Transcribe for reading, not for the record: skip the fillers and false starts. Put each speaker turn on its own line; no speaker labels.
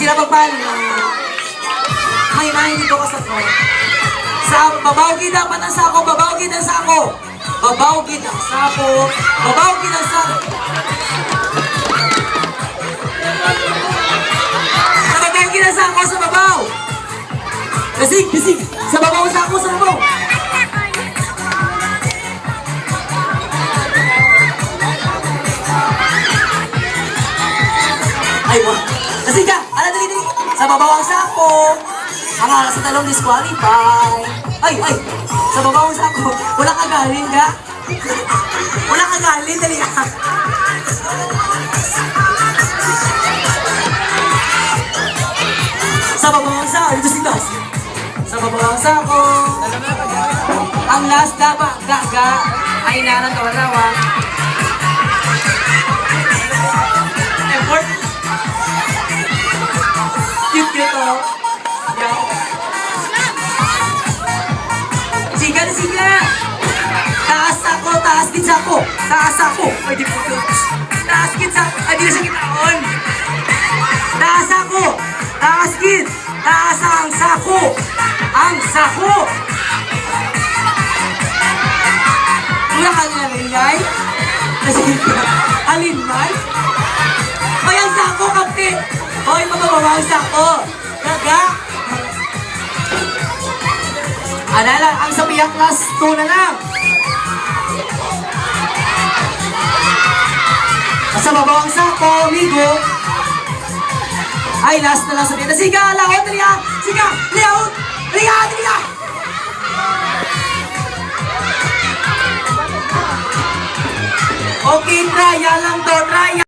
sila magpali. May dito ka sa ko. Sa babawgid dapat ang sako, babawgid ang sako. Babawgid ang sako, babawgid ang sako. Sa babawgid ang sako, sa babaw. Bisig, bisig. Sa babaw ang sako, sa babaw. Ay, wala. Kasi ka, ala dali. Sa babaw ang sako. Ang alas sa talong disqualify. Ay, sa babaw ang sako. Wala ka galing ka? Wala ka galing, dali ka. Sa babaw ang sako. Dito si Gas. Sa babaw ang sako. Ang last dapat, gaga. Ay, naran kawarawang. Effort. Cute oh. Yeah. Siga na siga. Taas ako, taas git ako. Taas ako. Ay, di po. Taas git ako. Ay, di na siya kitaon. Taas ako. Taas git. Taas ang sako. Ang sako. Wala ka nila ringay? Alinmay? Ay, ang sako, kapte. Hoy, mababawang sako. Gaga. Alala, ang Sophia class 2 na lang. Sa babawang sako, amigo. Ay, last na lang Sophia. Siga, laot, liya. Siga, liyaot. Liya, liya. Okay, try lang to, try.